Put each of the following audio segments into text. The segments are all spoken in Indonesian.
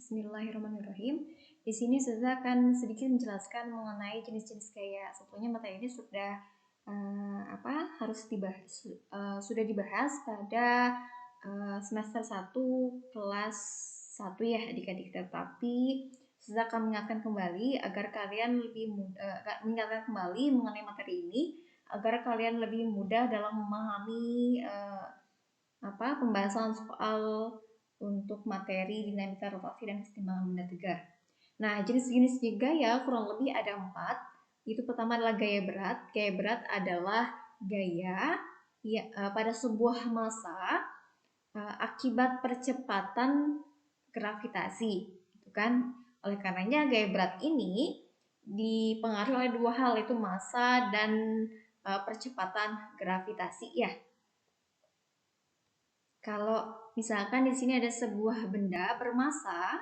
Bismillahirrahmanirrahim. Di sini Ustazah akan sedikit menjelaskan mengenai jenis-jenis gaya. Sebetulnya materi ini sudah sudah dibahas pada semester 1 kelas 1 ya adik-adik. Tetapi Ustazah akan mengingatkan kembali agar kalian mengingatkan kembali mengenai materi ini agar kalian lebih mudah dalam memahami pembahasan soal untuk materi dinamika rotasi dan kesetimbangan benda tegar. Nah, jenis-jenis gaya kurang lebih ada 4. Itu pertama adalah gaya berat. Gaya berat adalah gaya pada sebuah massa akibat percepatan gravitasi, gitu kan? Oleh karenanya gaya berat ini dipengaruhi oleh 2 hal, yaitu massa dan percepatan gravitasi ya. Kalau misalkan di sini ada sebuah benda bermassa,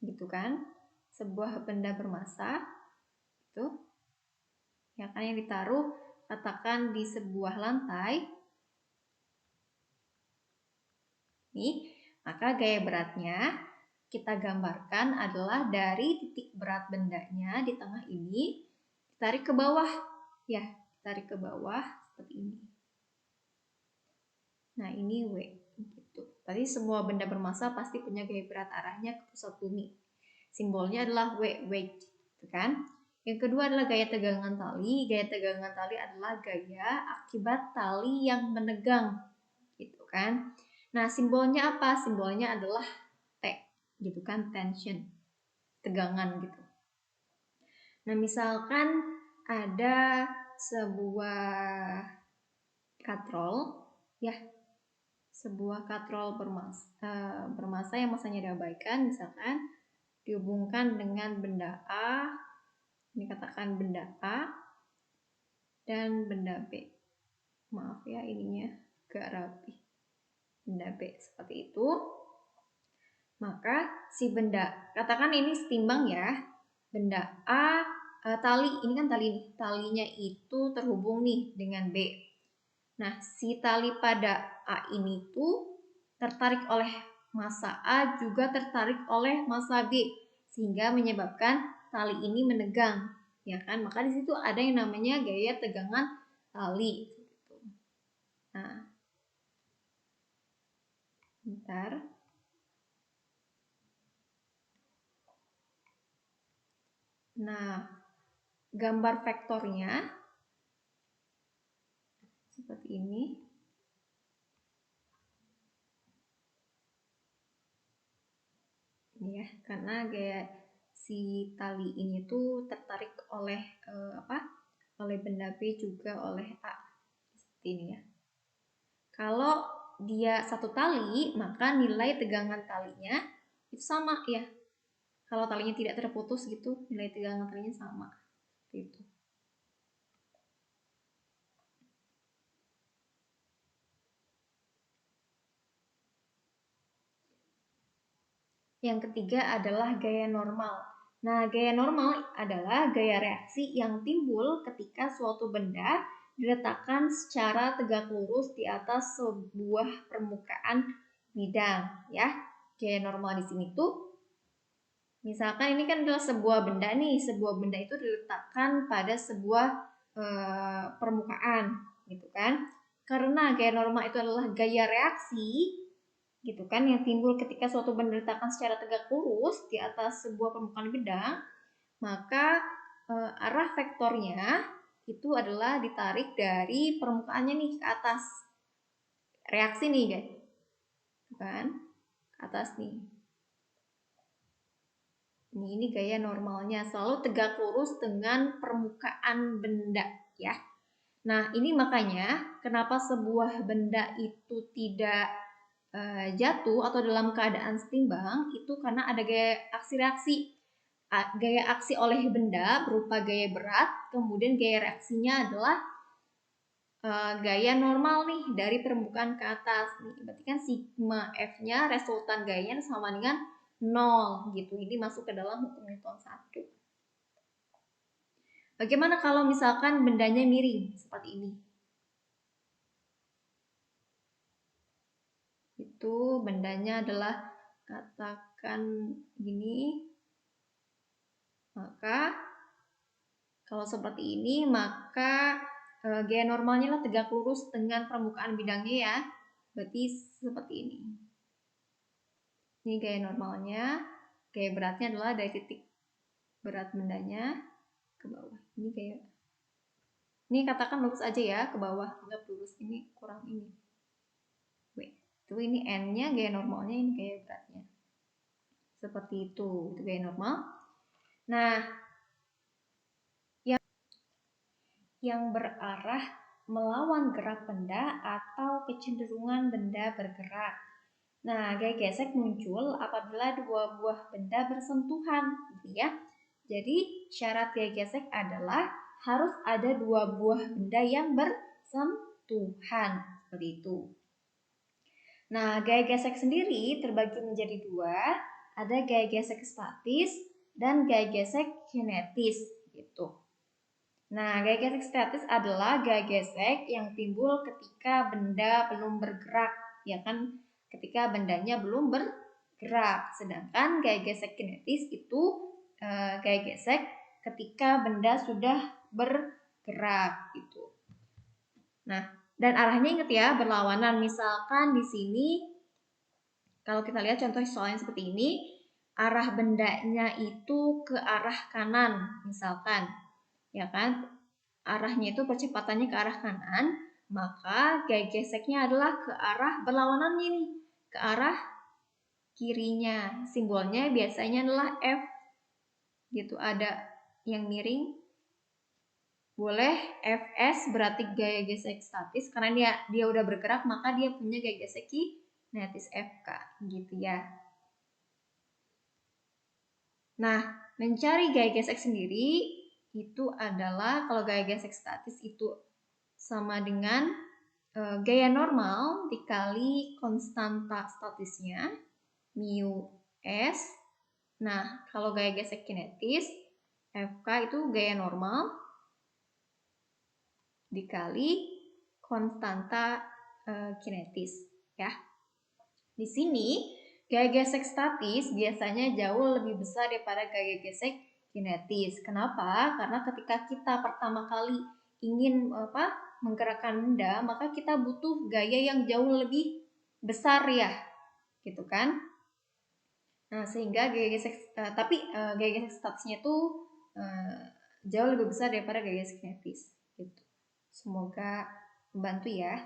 gitu kan? Sebuah benda bermassa, itu, ya kan, yang ditaruh katakan di sebuah lantai. Nih, maka gaya beratnya kita gambarkan adalah dari titik berat bendanya di tengah ini ditarik ke bawah, ya, ditarik ke bawah seperti ini. Nah, ini W. Gitu. Tadi semua benda bermassa pasti punya gaya berat arahnya ke pusat bumi. Simbolnya adalah W, weight, gitu kan? Yang kedua adalah gaya tegangan tali. Gaya tegangan tali adalah gaya akibat tali yang menegang, gitu kan? Nah, simbolnya apa? Simbolnya adalah T, gitu kan? Tension, tegangan gitu. Nah, misalkan ada sebuah katrol, ya. Sebuah katrol bermassa yang massanya diabaikan, misalkan dihubungkan dengan benda A, ini katakan benda A dan benda B. Maaf ya, ininya gak rapi. Benda B seperti itu. Maka si benda, katakan ini setimbang ya, benda A, tali, ini kan tali nih, talinya itu terhubung nih dengan B. Nah, si tali pada A ini tuh tertarik oleh massa A juga tertarik oleh massa B sehingga menyebabkan tali ini menegang, ya kan? Maka di situ ada yang namanya gaya tegangan tali. Nah, bentar. Nah, gambar vektornya seperti ini. Ini ya, karena gaya si tali ini tuh tertarik oleh oleh benda B juga oleh A. Seperti ini ya. Kalau dia satu tali, maka nilai tegangan talinya itu sama ya. Kalau talinya tidak terputus gitu, nilai tegangan talinya sama. Seperti itu. Yang ketiga adalah gaya normal. Nah, gaya normal adalah gaya reaksi yang timbul ketika suatu benda diletakkan secara tegak lurus di atas sebuah permukaan bidang, ya. Gaya normal di sini tuh, misalkan ini kan adalah sebuah benda nih, sebuah benda itu diletakkan pada sebuah permukaan, gitu kan. Karena gaya normal itu adalah gaya reaksi, gitu kan, yang timbul ketika suatu benda diletakkan secara tegak lurus di atas sebuah permukaan bidang, maka arah vektornya itu adalah ditarik dari permukaannya nih ke atas. Reaksi nih guys, kan, ke atas nih. Ini gaya normalnya, selalu tegak lurus dengan permukaan benda ya. Nah, ini makanya kenapa sebuah benda itu tidak jatuh atau dalam keadaan setimbang, itu karena ada gaya aksi reaksi. Gaya aksi oleh benda berupa gaya berat, kemudian gaya reaksinya adalah gaya normal nih dari permukaan ke atas nih. Berarti kan sigma F-nya resultan gayanya sama dengan 0 gitu. Ini masuk ke dalam hukum Newton 1. Bagaimana kalau misalkan bendanya miring seperti ini? Itu bendanya adalah katakan gini, maka kalau seperti ini maka gaya normalnya lah tegak lurus dengan permukaan bidangnya ya. Berarti seperti ini. Ini gaya normalnya. Gaya beratnya adalah dari titik berat bendanya ke bawah. Ini gaya. Ini katakan lurus aja ya ke bawah. Tegak lurus, ini kurang ini. Itu ini N-nya gaya normalnya, ini gaya beratnya. Seperti itu gaya normal. Nah, yang berarah melawan gerak benda atau kecenderungan benda bergerak. Nah, gaya gesek muncul apabila dua buah benda bersentuhan, gitu ya. Jadi, syarat gaya gesek adalah harus ada dua buah benda yang bersentuhan, seperti itu. Nah, gaya gesek sendiri terbagi menjadi dua, ada gaya gesek statis dan gaya gesek kinetis, gitu. Nah, gaya gesek statis adalah gaya gesek yang timbul ketika benda belum bergerak, ya kan? Ketika bendanya belum bergerak. Sedangkan gaya gesek kinetis itu gaya gesek ketika benda sudah bergerak, gitu. Nah, dan arahnya ingat ya, berlawanan. Misalkan di sini kalau kita lihat contoh soalnya seperti ini, arah bendanya itu ke arah kanan, misalkan, ya kan? Arahnya itu percepatannya ke arah kanan, maka gaya geseknya adalah ke arah berlawanannya nih, ke arah kirinya. Simbolnya biasanya adalah F, gitu. Ada yang miring, boleh Fs berarti gaya gesek statis, karena dia udah bergerak maka dia punya gaya gesek kinetis Fk, gitu ya. Nah, mencari gaya gesek sendiri itu adalah, kalau gaya gesek statis itu sama dengan gaya normal dikali konstanta statisnya mu s. Nah, kalau gaya gesek kinetis Fk itu gaya normal dikali konstanta kinetis ya. Di sini gaya gesek statis biasanya jauh lebih besar daripada gaya gesek kinetis. Kenapa? Karena ketika kita pertama kali ingin menggerakkan benda, maka kita butuh gaya yang jauh lebih besar ya, gitu kan? Nah, sehingga gaya gesek gaya gesek statisnya itu jauh lebih besar daripada gaya gesek kinetis, gitu. Semoga membantu ya.